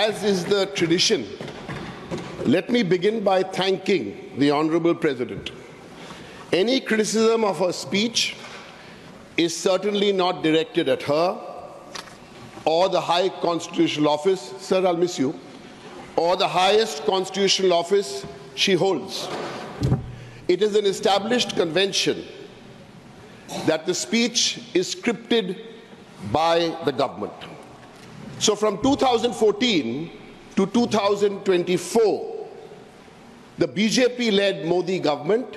as is the tradition, let me begin by thanking the Honorable President. Any criticism of her speech is certainly not directed at her or the High Constitutional Office, sir, I'll miss you, or the highest constitutional office she holds. It is an established convention that the speech is scripted by the government. So from 2014 to 2024, the BJP-led Modi government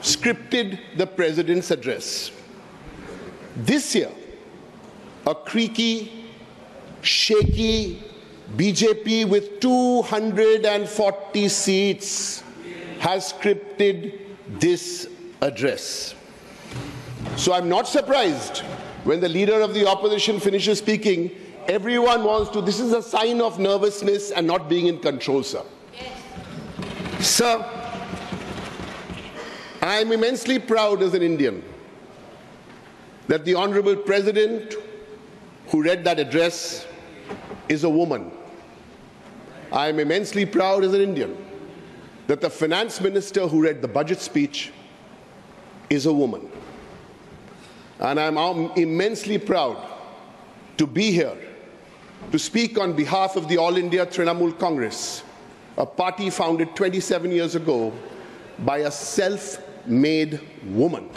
scripted the President's address. This year, a creaky, shaky BJP with 240 seats has scripted this address. So I'm not surprised when the leader of the opposition finishes speaking, everyone wants to, this is a sign of nervousness and not being in control, sir. Yes. Sir, I am immensely proud as an Indian that the Honorable President who read that address is a woman. I am immensely proud as an Indian that the Finance Minister who read the budget speech is a woman. And I'm immensely proud to be here to speak on behalf of the All India Trinamool Congress, a party founded 27 years ago by a self-made woman.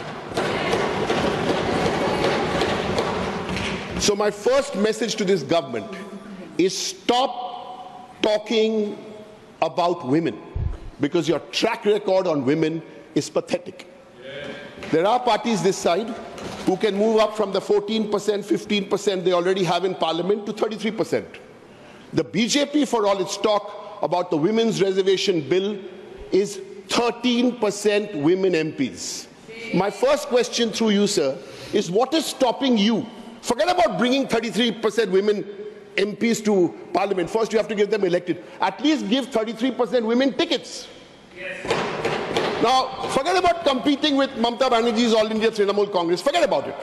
So my first message to this government is stop talking about women, because your track record on women is pathetic. There are parties this side who can move up from the 14%, 15% they already have in parliament to 33%. The BJP, for all its talk about the women's reservation bill, is 13% women MPs. My first question through you, sir, is what is stopping you? Forget about bringing 33% women MPs to parliament. First, you have to get them elected. At least give 33% women tickets. Yes. Now, forget about competing with Mamata Banerjee's All India Trinamool Congress. Forget about it.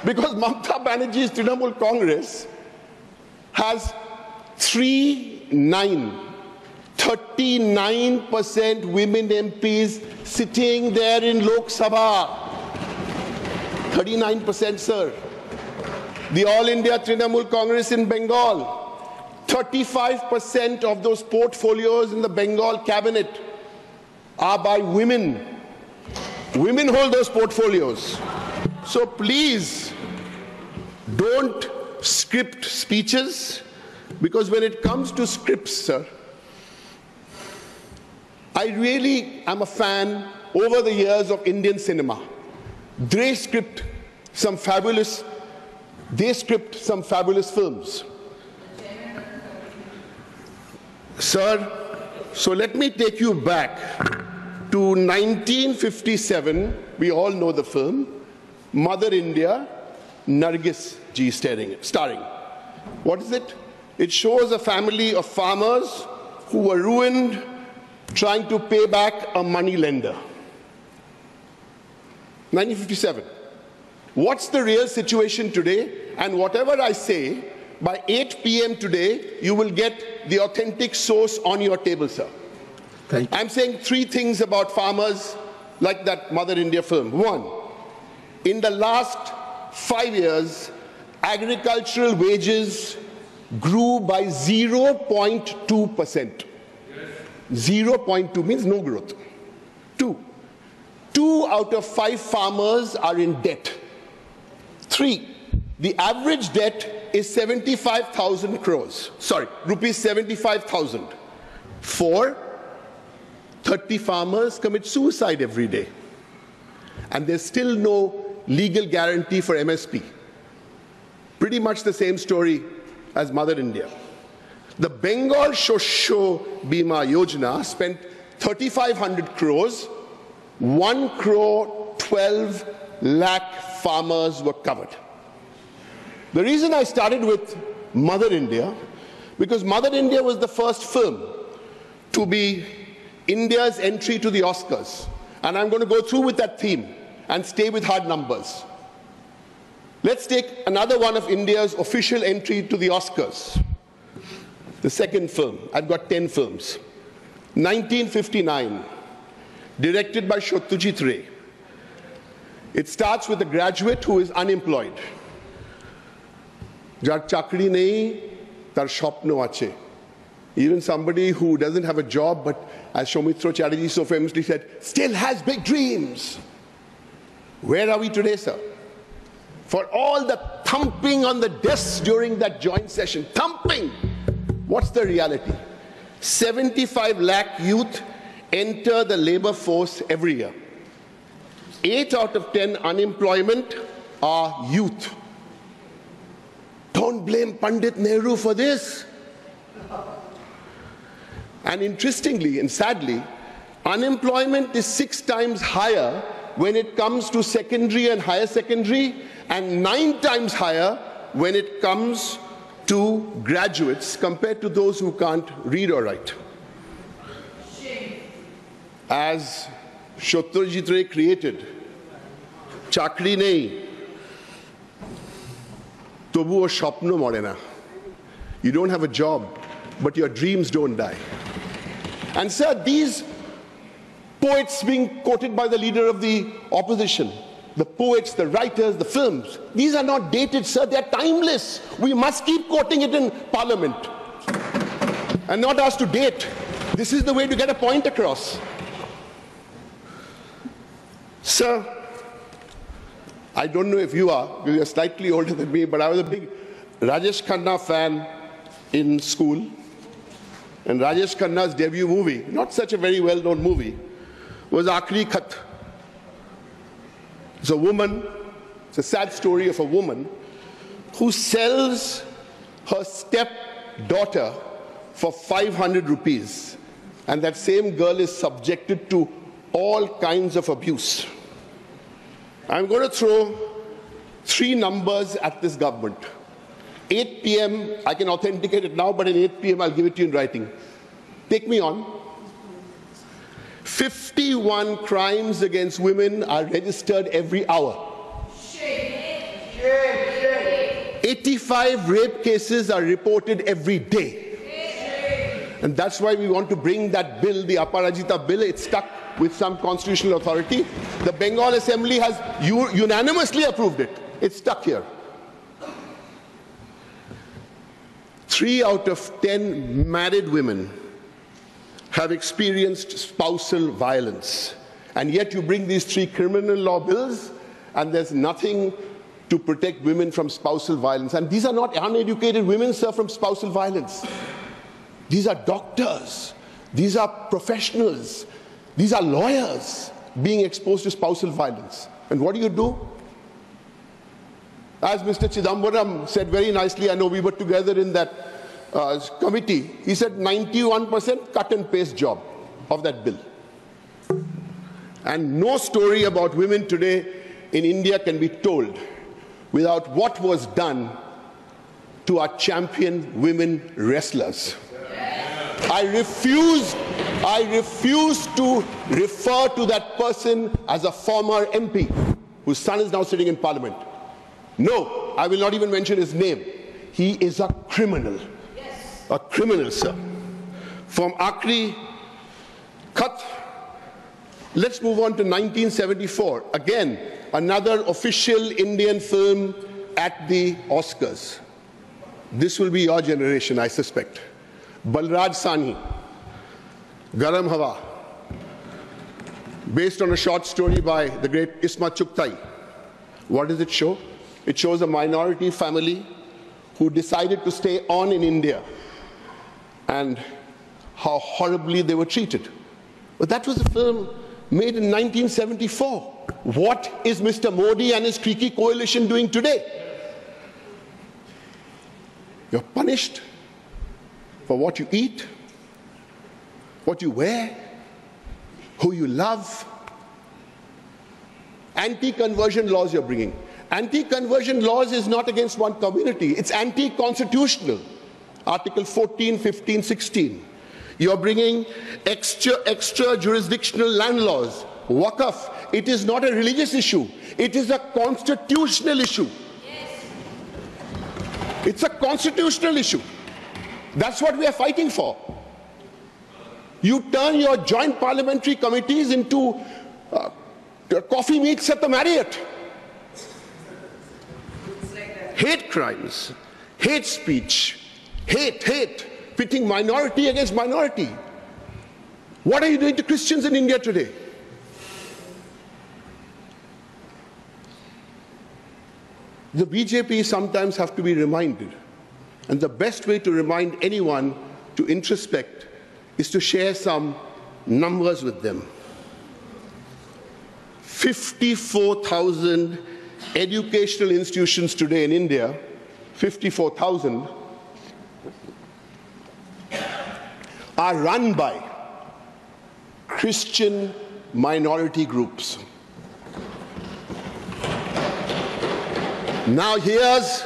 Because Mamata Banerjee's Trinamool Congress has 39% women MPs sitting there in Lok Sabha. 39%, sir. The All India Trinamool Congress in Bengal, 35% of those portfolios in the Bengal cabinet are by women. Women hold those portfolios. So please, don't script speeches, because when it comes to scripts, sir, I really am a fan over the years of Indian cinema. They script some fabulous films. Sir, so let me take you back to 1957. We all know the film, Mother India, Nargis ji starring. What is it? It shows a family of farmers who were ruined trying to pay back a money lender. 1957. What's the real situation today? And whatever I say, by 8 p.m. today, you will get the authentic source on your table, sir. Thank you. I'm saying three things about farmers like that Mother India film. One, in the last 5 years, agricultural wages grew by 0.2%. 0.2 means no growth. Two out of 5 farmers are in debt. 3, the average debt is 75,000 crores. Sorry, rupees 75,000. 4, 30 farmers commit suicide every day. And there's still no legal guarantee for MSP. Pretty much the same story as Mother India. The Bengal Shosho Bima Yojana spent 3,500 crores, 1 crore 12 lakh farmers were covered. The reason I started with Mother India, because Mother India was the first film to be India's entry to the Oscars. And I'm going to go through with that theme and stay with hard numbers. Let's take another one of India's official entry to the Oscars. The second film, I've got 10 films. 1959, directed by Satyajit Ray. It starts with a graduate who is unemployed. Jar chakri nei, tar shopno ache. Even somebody who doesn't have a job, but as Soumitra Chatterjee so famously said, still has big dreams. Where are we today, sir? For all the thumping on the desks during that joint session, thumping, what's the reality? 75 lakh youth enter the labor force every year. 8 out of 10 unemployment are youth. Don't blame Pandit Nehru for this. And interestingly and sadly, unemployment is 6 times higher when it comes to secondary and higher secondary, and 9 times higher when it comes to graduates compared to those who can't read or write. As Satyajit Ray created, chakri nei, tobuo shopno more na. You don't have a job, but your dreams don't die. And sir, these poets being quoted by the leader of the opposition, the poets, the writers, the films, these are not dated, sir, they're timeless. We must keep quoting it in Parliament and not asked to date. This is the way to get a point across. Sir, I don't know if you are, because you're slightly older than me, but I was a big Rajesh Khanna fan in school. And Rajesh Khanna's debut movie, not such a very well-known movie, was Aakhri Khat. It's a woman, it's a sad story of a woman who sells her stepdaughter for 500 rupees. And that same girl is subjected to all kinds of abuse. I'm going to throw 3 numbers at this government. 8 p.m., I can authenticate it now, but in 8 p.m. I'll give it to you in writing. Take me on. 51 crimes against women are registered every hour. 85 rape cases are reported every day. And that's why we want to bring that bill, the Aparajita bill. It's stuck with some constitutional authority. The Bengal Assembly has unanimously approved it. It's stuck here. 3 out of 10 married women have experienced spousal violence. And yet you bring these 3 criminal law bills and there's nothing to protect women from spousal violence. And these are not uneducated women, sir, from spousal violence. These are doctors. These are professionals. These are lawyers being exposed to spousal violence. And what do? As Mr. Chidambaram said very nicely, I know we were together in that committee, he said 91% cut and paste job of that bill. And no story about women today in India can be told without what was done to our champion women wrestlers. I refuse to refer to that person as a former MP whose son is now sitting in Parliament. No, I will not even mention his name. He is a criminal. Yes. A criminal, sir. From Aakhri Khat, let's move on to 1974. Again, another official Indian film at the Oscars. This will be your generation, I suspect. Balraj Sahni, Garam Hawa, based on a short story by the great Isma Chugtai. What does it show? It shows a minority family who decided to stay on in India and how horribly they were treated. But that was a film made in 1974. What is Mr. Modi and his creaky coalition doing today? You're punished for what you eat, what you wear, who you love. Anti-conversion laws you're bringing. Anti-conversion laws is not against one community. It's anti-constitutional. Article 14, 15, 16. You're bringing extra jurisdictional land laws. Waqf, it is not a religious issue. It is a constitutional issue. Yes. It's a constitutional issue. That's what we are fighting for. You turn your joint parliamentary committees into coffee meets at the Marriott. Hate crimes, hate speech, hate, pitting minority against minority. What are you doing to Christians in India today? The BJP sometimes have to be reminded, and the best way to remind anyone to introspect is to share some numbers with them. 54,000 educational institutions today in India, 54,000, are run by Christian minority groups. Now here's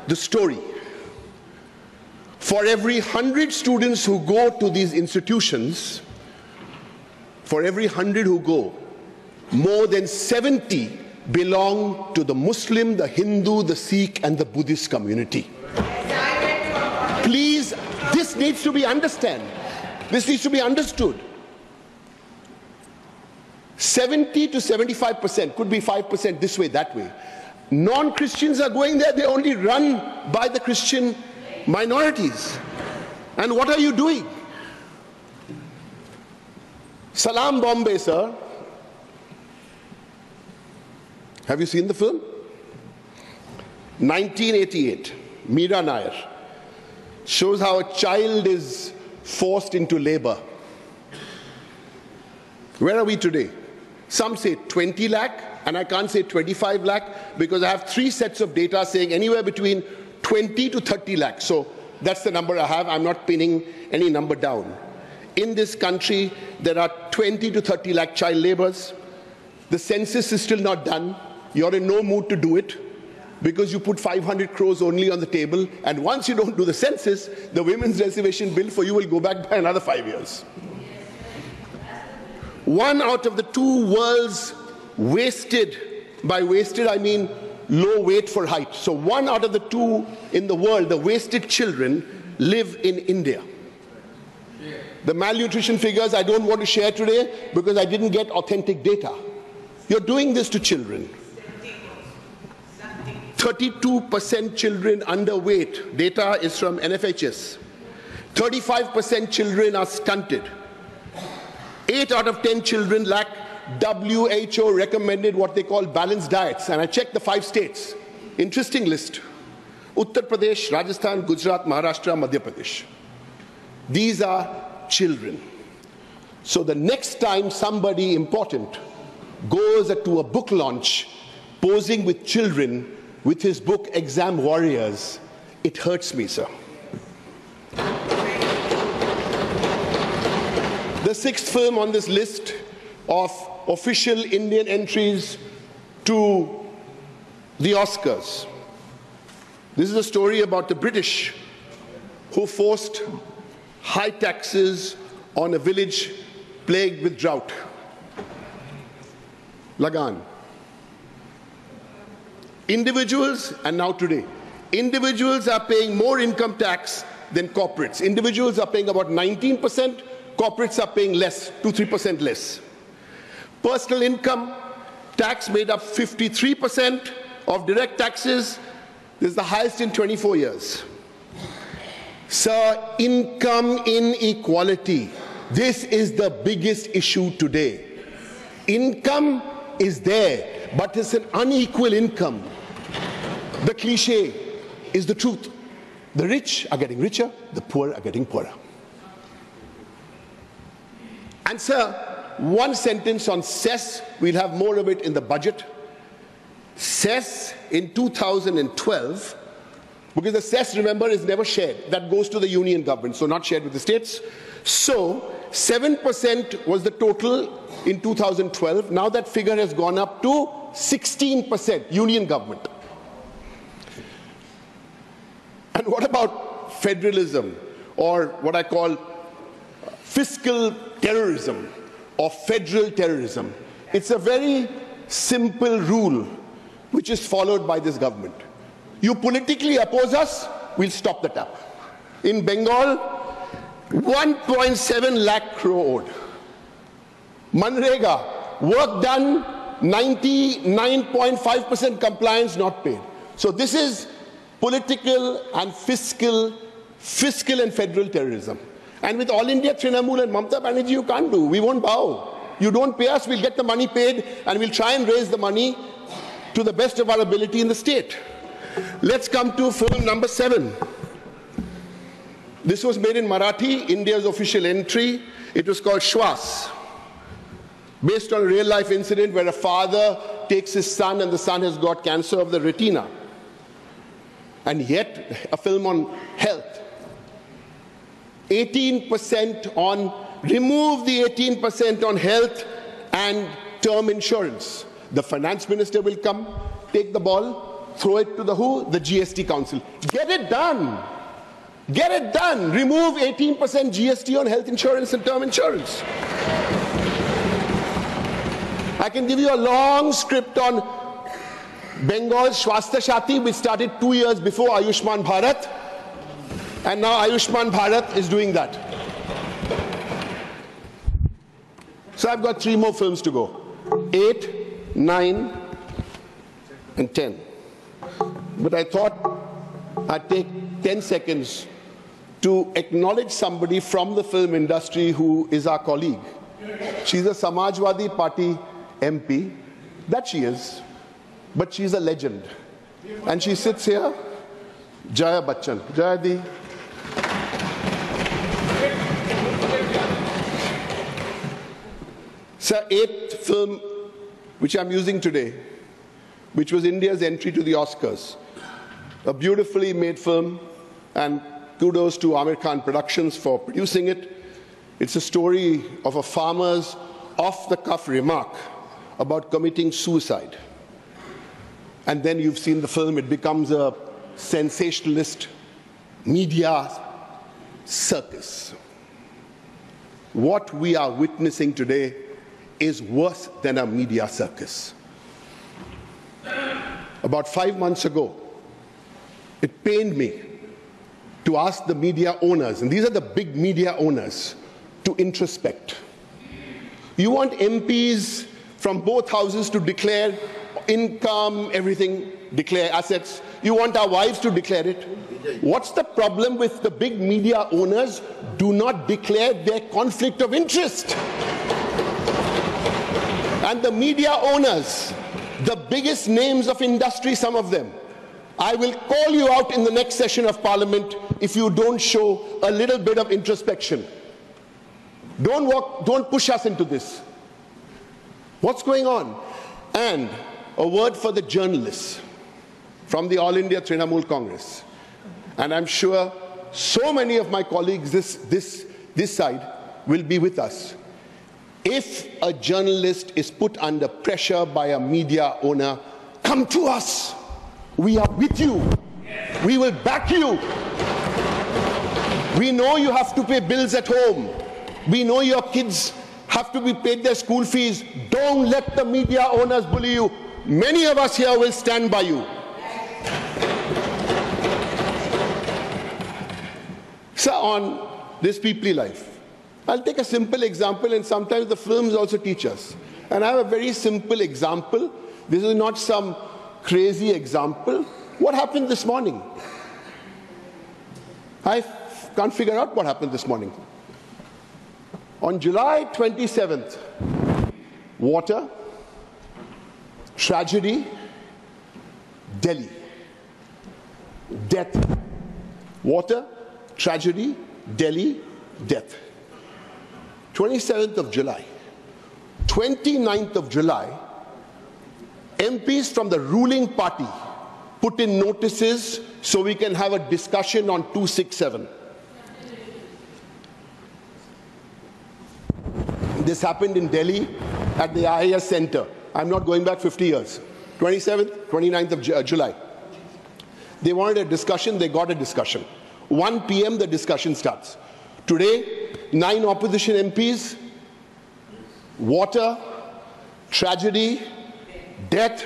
the story. For every 100 students who go to these institutions, for every 100 who go, more than 70 belong to the Muslim, the Hindu, the Sikh, and the Buddhist community. Please, this needs to be understood. This needs to be understood. 70 to 75%, could be 5% this way, that way. Non-Christians are going there, they only run by the Christian minorities. And what are you doing? Salam Bombay, sir. Have you seen the film? 1988, Meera Nair. Shows how a child is forced into labor. Where are we today? Some say 20 lakh, and I can't say 25 lakh because I have 3 sets of data saying anywhere between 20 to 30 lakh. So that's the number I have. I'm not pinning any number down. In this country, there are 20 to 30 lakh child laborers. The census is still not done. You're in no mood to do it because you put 500 crores only on the table. And once you don't do the census, the women's reservation bill for you will go back by another 5 years. 1 out of the 2 world's wasted, by wasted I mean low weight for height. So 1 out of the 2 in the world, the wasted children, live in India. The malnutrition figures I don't want to share today because I didn't get authentic data. You're doing this to children. 32% children underweight. Data is from NFHS. 35% children are stunted. 8 out of 10 children lack WHO recommended what they call balanced diets. And I checked the 5 states. Interesting list. Uttar Pradesh, Rajasthan, Gujarat, Maharashtra, Madhya Pradesh. These are children. So the next time somebody important goes to a book launch posing with children with his book Exam Warriors, it hurts me, sir. The 6th film on this list of official Indian entries to the Oscars. This is a story about the British who forced high taxes on a village plagued with drought. Lagan. Individuals, and now today, individuals are paying more income tax than corporates. Individuals are paying about 19%, corporates are paying less, 2-3% less. Personal income tax made up 53% of direct taxes. This is the highest in 24 years. Sir, income inequality. This is the biggest issue today. Income is there, but it's an unequal income. The cliche is the truth. The rich are getting richer, the poor are getting poorer. And sir, 1 sentence on cess, we'll have more of it in the budget. Cess in 2012, because the cess, remember, is never shared. That goes to the union government, so not shared with the states. So 7% was the total in 2012. Now that figure has gone up to 16%, union government. And what about federalism, or what I call fiscal terrorism or federal terrorism? It's a very simple rule which is followed by this government. You politically oppose us, we'll stop the tap. In Bengal, 1.7 lakh crore. Manrega, work done, 99.5% compliance not paid. So this is political and fiscal and federal terrorism. And with All India Trinamool and Mamata Banerjee, you can't do. We won't bow. You don't pay us, we'll get the money paid, and we'll try and raise the money to the best of our ability in the state. Let's come to film number 7. This was made in Marathi, India's official entry. It was called Shwas, based on a real-life incident where a father takes his son and the son has got cancer of the retina. And yet, a film on health. 18% on, remove the 18% on health and term insurance. The finance minister will come, take the ball, throw it to the who? The GST council. Get it done. Get it done. Remove 18% GST on health insurance and term insurance. I can give you a long script on Bengal's Swasthya Shati, which started 2 years before Ayushman Bharat. And now Ayushman Bharat is doing that. So I've got 3 more films to go. 8, 9, and 10. But I thought I'd take 10 seconds to acknowledge somebody from the film industry who is our colleague. She's a Samajwadi Party MP. That she is. But she's a legend. And she sits here. Jaya Bachchan. Jaya Di. Sir, 8th film which I'm using today, which was India's entry to the Oscars. A beautifully made film, and kudos to Amir Khan Productions for producing it. It's a story of a farmer's off-the-cuff remark about committing suicide. And then you've seen the film, it becomes a sensationalist media circus. What we are witnessing today is worse than a media circus. About 5 months ago, it pained me to ask the media owners, and these are the big media owners, to introspect. You want MPs from both houses to declare income, everything, declare assets. You want our wives to declare it. What's the problem with the big media owners? Do not declare their conflict of interest. And the media owners, the biggest names of industry, some of them, I will call you out in the next session of Parliament if you don't show a little bit of introspection. Don't push us into this. What's going on? And a word for the journalists from the All India Trinamool Congress. And I'm sure so many of my colleagues this side will be with us. If a journalist is put under pressure by a media owner, come to us. We are with you. We will back you. We know you have to pay bills at home. We know your kids have to be paid their school fees. Don't let the media owners bully you. Many of us here will stand by you. So on this peoply life, I'll take a simple example, and sometimes the films also teach us. And I have a very simple example. This is not some crazy example. What happened this morning? I can't figure out what happened this morning. On July 27th, water, tragedy, Delhi, death. Water, tragedy, Delhi, death. 27th of July. 29th of July, MPs from the ruling party put in notices so we can have a discussion on 267. This happened in Delhi at the IAS Center. I'm not going back 50 years. 27th, 29th of July. They wanted a discussion, they got a discussion. 1 p.m. the discussion starts. Today, 9 opposition MPs, water, tragedy, death.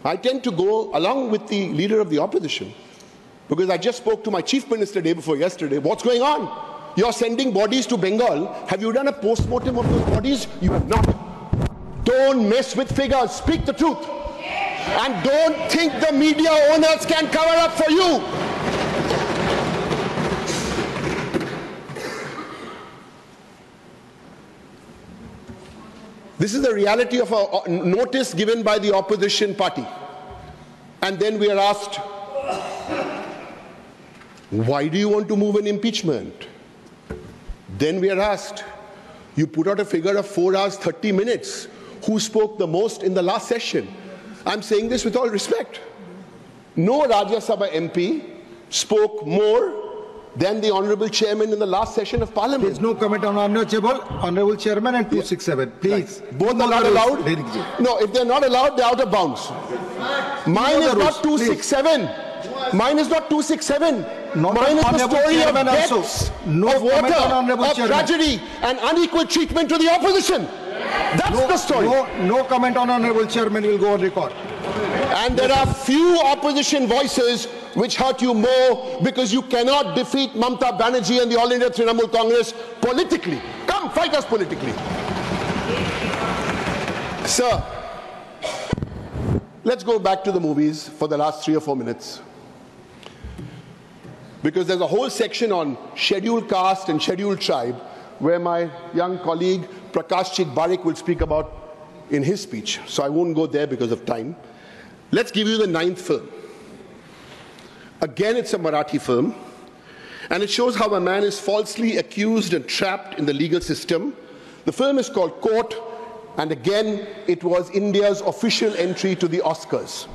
I tend to go along with the leader of the opposition. Because I just spoke to my chief minister day before yesterday. What's going on? You're sending bodies to Bengal. Have you done a post-mortem of those bodies? You have not. Don't mess with figures. Speak the truth. And don't think the media owners can cover up for you. This is the reality of a notice given by the opposition party. And then we are asked, why do you want to move an impeachment? Then we are asked, you put out a figure of 4 hours, 30 minutes. Who spoke the most in the last session? I'm saying this with all respect. No Rajya Sabha MP spoke more than the Honourable Chairman in the last session of Parliament. There's no comment on Honourable Chairman and 267. Please. Right. Both are not allowed? No, if they're not allowed, they're out of bounds. Mine is not 267. Mine is not 267. Mine is the story of deaths, of water, of tragedy, and unequal treatment to the opposition. That's the story. No comment on Honourable Chairman will go on record. And there are few opposition voices which hurt you more because you cannot defeat Mamata Banerjee and the All India Trinamool Congress politically. Come, fight us politically. Sir, let's go back to the movies for the last 3 or 4 minutes. Because there's a whole section on scheduled caste and scheduled tribe where my young colleague Prakash Chikbarik will speak about in his speech. So I won't go there because of time. Let's give you the 9th film. Again, it's a Marathi film. And it shows how a man is falsely accused and trapped in the legal system. The film is called Court. And again, it was India's official entry to the Oscars.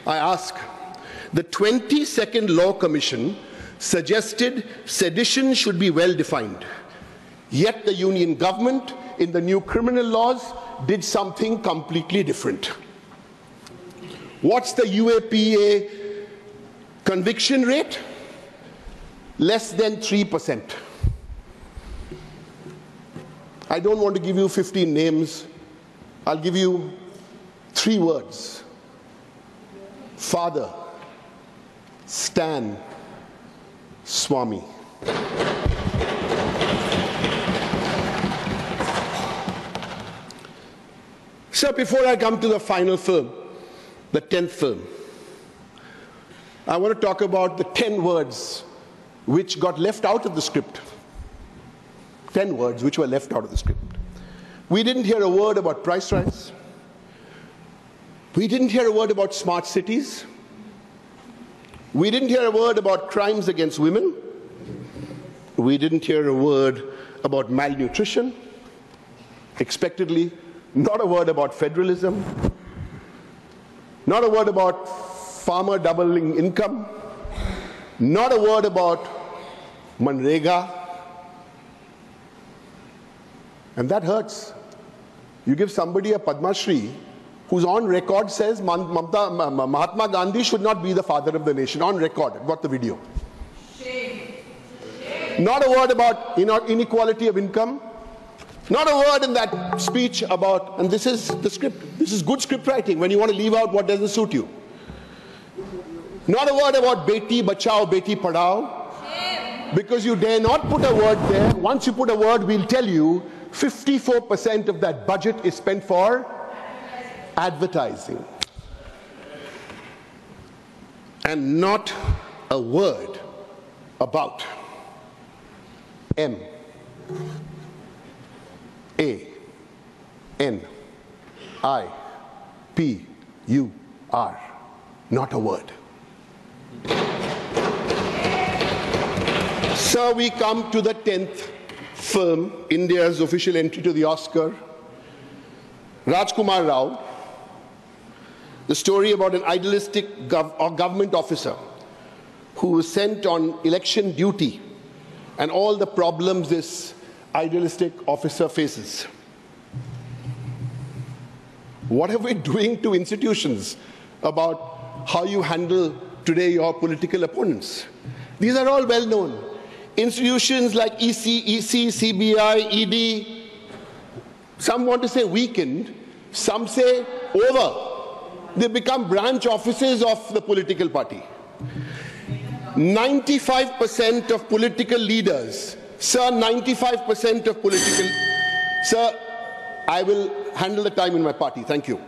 I ask, the 22nd Law Commission suggested sedition should be well defined. Yet the Union government, in the new criminal laws, did something completely different. What's the UAPA conviction rate? Less than 3%. I don't want to give you 15 names. I'll give you 3 words. Father, Stan, Swami. So before I come to the final film, the 10th film, I want to talk about the 10 words which got left out of the script. 10 words which were left out of the script. We didn't hear a word about price rise. We didn't hear a word about smart cities. We didn't hear a word about crimes against women. We didn't hear a word about malnutrition. Expectedly, not a word about federalism. Not a word about farmer doubling income. Not a word about Manrega. And that hurts. You give somebody a Padma Shri who's on record says Mahatma Gandhi should not be the father of the nation. On record, I've got the video. Shame. Shame. Not a word about inequality of income. Not a word in that speech about, and this is the script, this is good script writing when you want to leave out what doesn't suit you. Not a word about Beti Bachao, Beti Padhao, because you dare not put a word there. Once you put a word, we'll tell you 54% of that budget is spent for advertising. And not a word about M-A-N-I-P-U-R. Not a word. So we come to the 10th film, India's official entry to the Oscar. Rajkumar Rao, the story about an idealistic government officer who was sent on election duty and all the problems this idealistic officer faces. What are we doing to institutions about how you handle today your political opponents? These are all well known. Institutions like EC, CBI, ED, some want to say weakened, some say over. They become branch offices of the political party. 95% of political leaders, sir, 95% of political, sir, I will handle the time in my party, thank you.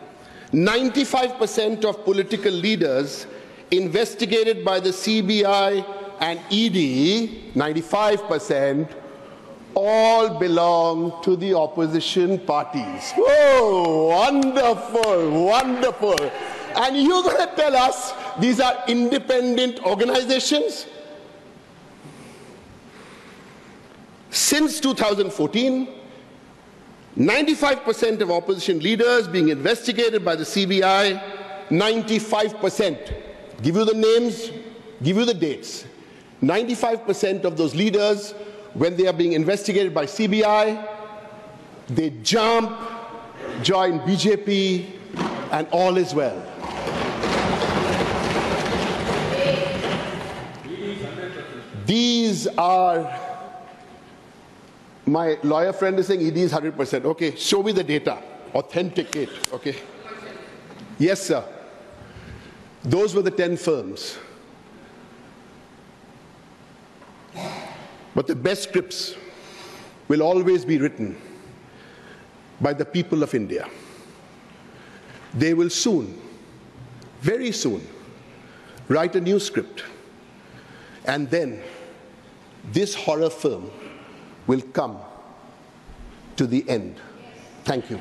95% of political leaders investigated by the CBI and ED, 95%, all belong to the opposition parties. Whoa, wonderful, wonderful. And you're going to tell us these are independent organizations? Since 2014, 95% of opposition leaders being investigated by the CBI, 95%. Give you the names, give you the dates. 95% of those leaders, when they are being investigated by CBI, they jump, join BJP, and all is well. These are, my lawyer friend is saying ED is 100%. Okay, show me the data, authenticate, okay? Yes, sir. Those were the 10 firms. But the best scripts will always be written by the people of India. They will soon, very soon, write a new script. And then this horror film will come to the end. Thank you.